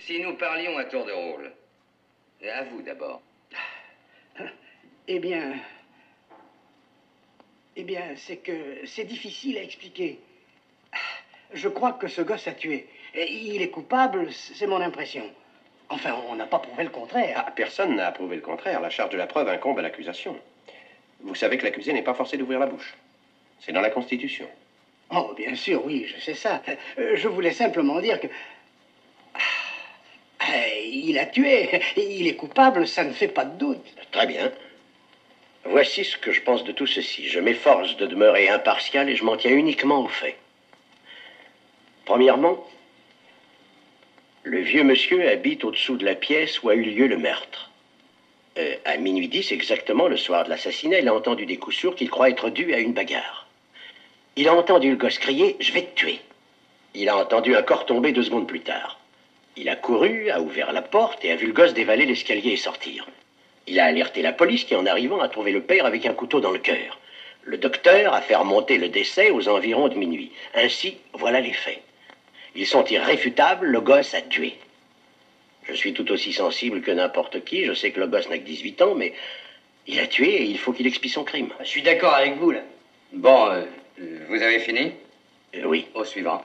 Si nous parlions à tour de rôle. À vous d'abord. Eh bien, c'est que c'est difficile à expliquer. Je crois que ce gosse a tué. Il est coupable, c'est mon impression. Enfin, on n'a pas prouvé le contraire. Ah, personne n'a prouvé le contraire. La charge de la preuve incombe à l'accusation. Vous savez que l'accusé n'est pas forcé d'ouvrir la bouche. C'est dans la Constitution. Oh, bien sûr, oui, je sais ça. Je voulais simplement dire que... il a tué. Il est coupable, ça ne fait pas de doute. Très bien. Voici ce que je pense de tout ceci. Je m'efforce de demeurer impartial et je m'en tiens uniquement aux faits. Premièrement, le vieux monsieur habite au-dessous de la pièce où a eu lieu le meurtre. À minuit 10, exactement, le soir de l'assassinat, il a entendu des coups sourds qu'il croit être dus à une bagarre. Il a entendu le gosse crier « Je vais te tuer ». Il a entendu un corps tomber 2 secondes plus tard. Il a couru, a ouvert la porte et a vu le gosse dévaler l'escalier et sortir. Il a alerté la police qui, en arrivant, a trouvé le père avec un couteau dans le cœur. Le docteur a fait remonter le décès aux environs de minuit. Ainsi, voilà les faits. Ils sont irréfutables, le gosse a tué. Je suis tout aussi sensible que n'importe qui. Je sais que le gosse n'a que 18 ans, mais il a tué et il faut qu'il expie son crime. Je suis d'accord avec vous, là. Bon, vous avez fini? Oui. Au suivant.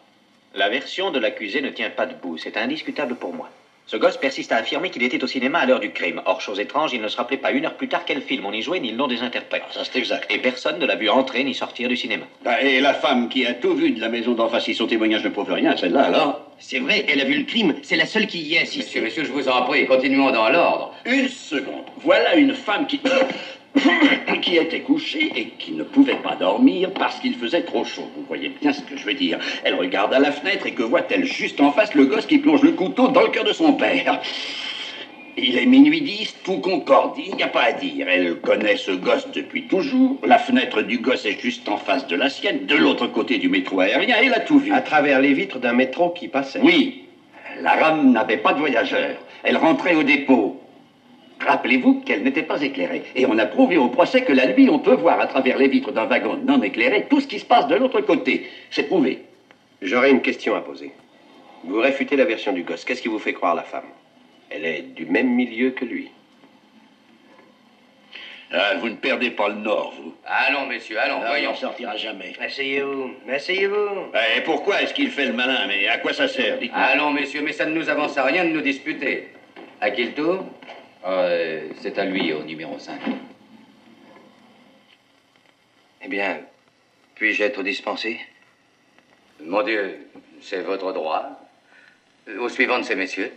La version de l'accusé ne tient pas debout. C'est indiscutable pour moi. Ce gosse persiste à affirmer qu'il était au cinéma à l'heure du crime. Or, chose étrange, il ne se rappelait pas 1 heure plus tard quel film on y jouait, ni le nom des interprètes. Ça, c'est exact. Et personne ne l'a vu entrer ni sortir du cinéma. Et la femme qui a tout vu de la maison d'en face, si son témoignage ne prouve rien, celle-là, alors? C'est vrai, elle a vu le crime. C'est la seule qui y est assistée. Monsieur, je vous en prie, continuons dans l'ordre. Une seconde. Voilà une femme qui... qui était couchée et qui ne pouvait pas dormir parce qu'il faisait trop chaud. Vous voyez bien ce que je veux dire. Elle regarde à la fenêtre et que voit-elle juste en face le gosse qui plonge le couteau dans le cœur de son père. Il est minuit 10, tout concorde, il n'y a pas à dire. Elle connaît ce gosse depuis toujours. La fenêtre du gosse est juste en face de la sienne, de l'autre côté du métro aérien, elle a tout vu. À travers les vitres d'un métro qui passait. Oui, la rame n'avait pas de voyageurs. Elle rentrait au dépôt. Rappelez-vous qu'elle n'était pas éclairée. Et on a prouvé au procès que la nuit, on peut voir à travers les vitres d'un wagon non éclairé tout ce qui se passe de l'autre côté. C'est prouvé. J'aurais une question à poser. Vous réfutez la version du gosse. Qu'est-ce qui vous fait croire la femme? Elle est du même milieu que lui. Ah, vous ne perdez pas le nord, vous. Allons, messieurs, allons, voyons. On n'en sortira jamais. Asseyez-vous, asseyez-vous. Et pourquoi est-ce qu'il fait le malin? Mais à quoi ça sert? Dites-moi. Allons, messieurs, mais ça ne nous avance à rien de nous disputer. À qui le tour? C'est à lui, au numéro 5. Eh bien, puis-je être dispensé? Mon Dieu, c'est votre droit. Au suivant de ces messieurs.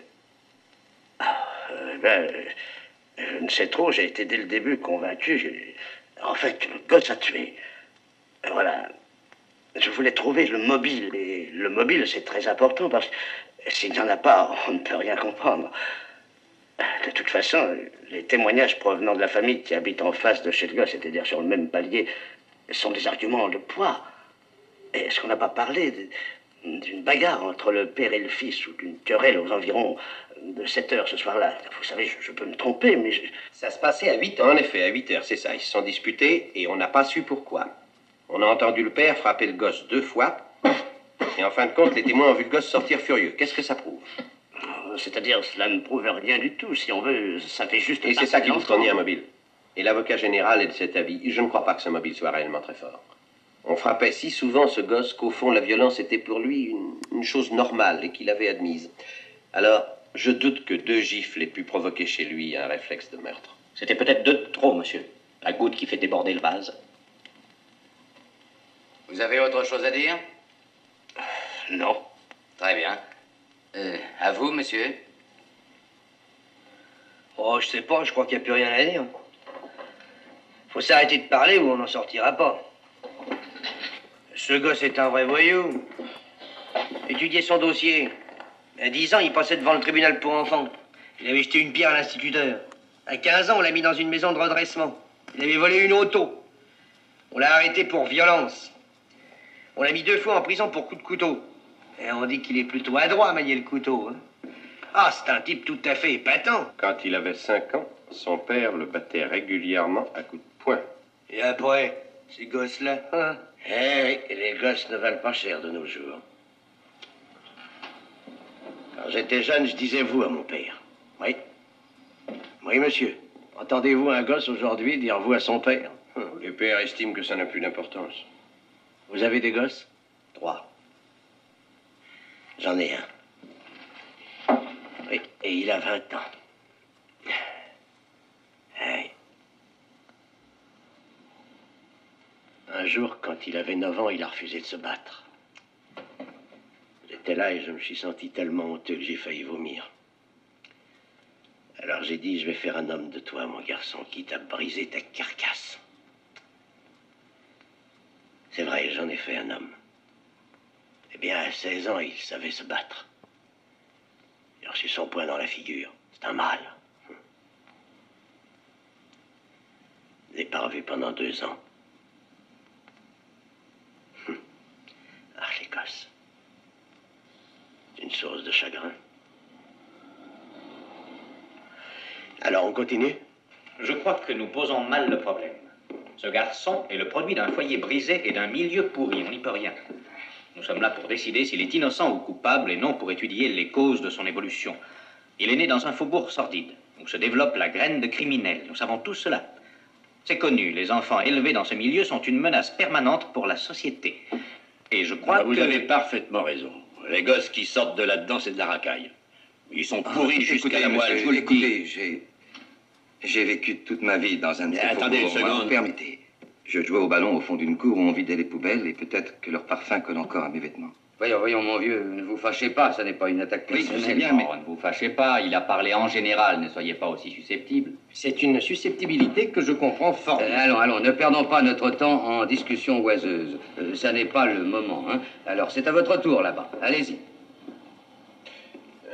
Je ne sais trop, j'ai été dès le début convaincu. En fait, le gosse a tué. Voilà. Je voulais trouver le mobile. Et le mobile, c'est très important parce que s'il n'y en a pas, on ne peut rien comprendre. De toute façon, les témoignages provenant de la famille qui habite en face de chez le gosse, c'est-à-dire sur le même palier, sont des arguments de poids. Et est-ce qu'on n'a pas parlé d'une bagarre entre le père et le fils, ou d'une querelle aux environs de 7 heures ce soir-là? Vous savez, je peux me tromper, mais... Ça se passait à 8 heures. En effet, à 8 heures, c'est ça. Ils se sont disputés et on n'a pas su pourquoi. On a entendu le père frapper le gosse 2 fois. Et en fin de compte, les témoins ont vu le gosse sortir furieux. Qu'est-ce que ça prouve? C'est-à-dire, cela ne prouve rien du tout. Si on veut, ça fait juste... Et c'est ça qui vous fournit un mobile. Et l'avocat général est de cet avis. Je ne crois pas que ce mobile soit réellement très fort. On frappait si souvent ce gosse qu'au fond, la violence était pour lui une chose normale et qu'il avait admise. Alors, je doute que 2 gifles aient pu provoquer chez lui un réflexe de meurtre. C'était peut-être 2 de trop, monsieur. La goutte qui fait déborder le vase. Vous avez autre chose à dire? Non. Très bien. À vous, monsieur? Oh, je sais pas, je crois qu'il n'y a plus rien à dire. Faut s'arrêter de parler ou on n'en sortira pas. Ce gosse est un vrai voyou. Étudiez son dossier. À 10 ans, il passait devant le tribunal pour enfants. Il avait jeté une pierre à l'instituteur. À 15 ans, on l'a mis dans une maison de redressement. Il avait volé une auto. On l'a arrêté pour violence. On l'a mis 2 fois en prison pour coup de couteau. Et on dit qu'il est plutôt adroit à manier le couteau. Hein. Ah, c'est un type tout à fait épatant. Quand il avait 5 ans, son père le battait régulièrement à coups de poing. Et après, ces gosses-là, hein? Eh oui, les gosses ne valent pas cher de nos jours. Quand j'étais jeune, je disais vous à mon père. Oui. Oui, monsieur. Entendez-vous un gosse aujourd'hui dire vous à son père? Les pères estiment que ça n'a plus d'importance. Vous avez des gosses? 3. J'en ai un. Oui, et il a 20 ans. Hey. Un jour, quand il avait 9 ans, il a refusé de se battre. J'étais là et je me suis senti tellement honteux que j'ai failli vomir. Alors j'ai dit, je vais faire un homme de toi, mon garçon, quitte à briser ta carcasse. C'est vrai, j'en ai fait un homme. Eh bien, à 16 ans, il savait se battre. Il a reçu son poing dans la figure. C'est un mâle. Je l'ai pas revu pendant 2 ans. Ah, l'Écosse. C'est une source de chagrin. Alors, on continue? Je crois que nous posons mal le problème. Ce garçon est le produit d'un foyer brisé et d'un milieu pourri, on n'y peut rien. Nous sommes là pour décider s'il est innocent ou coupable et non pour étudier les causes de son évolution. Il est né dans un faubourg sordide, où se développe la graine de criminel. Nous savons tout cela. C'est connu, les enfants élevés dans ce milieu sont une menace permanente pour la société. Et je crois que... Vous avez parfaitement raison. Les gosses qui sortent de là-dedans, c'est de la racaille. Ils sont pourris jusqu'à la moelle, je vous le dis. Écoutez, j'ai vécu toute ma vie dans un de ces Attendez une faubourgs. seconde. Permettez. Je jouais au ballon au fond d'une cour où on vidait les poubelles et peut-être que leur parfum colle encore à mes vêtements. Voyons, mon vieux, ne vous fâchez pas, ça n'est pas une attaque Oui, je personnelle. sais bien, mais... Non, ne vous fâchez pas, il a parlé en général, ne soyez pas aussi susceptible. C'est une susceptibilité que je comprends fort. Allons, ne perdons pas notre temps en discussion oiseuse. Ça n'est pas le moment, hein. Alors, c'est à votre tour, là-bas. Allez-y.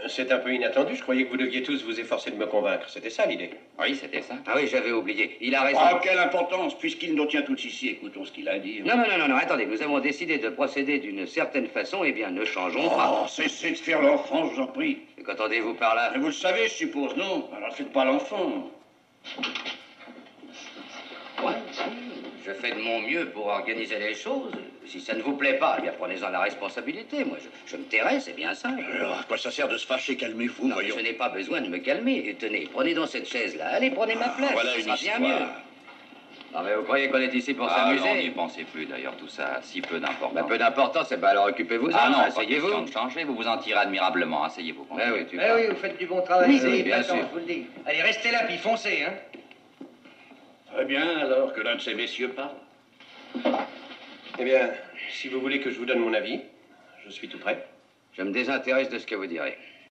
C'est un peu inattendu. Je croyais que vous deviez tous vous efforcer de me convaincre. C'était ça l'idée. Oui, c'était ça. Ah oui, j'avais oublié. Il a raison. Ah, quelle importance, puisqu'il nous tient tous ici, écoutons ce qu'il a à dire. Non, attendez, nous avons décidé de procéder d'une certaine façon, eh bien, ne changeons pas. Oh, cessez de faire l'enfant, je vous en prie. Et qu'entendez-vous par là? Mais vous le savez, je suppose, non? Alors faites pas l'enfant. Je fais de mon mieux pour organiser les choses. Si ça ne vous plaît pas, eh bien, prenez-en la responsabilité. Moi, je me tairai, c'est bien ça. Alors, à quoi ça sert de se fâcher? Calmez-vous, Non, mais voyons. je n'ai pas besoin de me calmer. Et tenez, prenez donc cette chaise-là. Allez, prenez ma place. Voilà Ce une sera histoire. bien mieux. Non, mais vous croyez qu'on est ici pour Ah non, s'amuser? n'y pensez plus d'ailleurs, tout ça a si peu d'importance. Bah, peu d'importance, eh ben, alors occupez-vous. Ah non, asseyez-vous. pas question de changer, vous vous en tirez admirablement, asseyez-vous. Ah oui, tu Eh oui, vous faites du bon travail. Oui, c'est oui, bien épatant, sûr. je vous le dis. Allez, restez là, puis foncez, hein. Très bien, alors que l'un de ces messieurs parle. Eh bien, si vous voulez que je vous donne mon avis, je suis tout prêt. Je me désintéresse de ce que vous direz.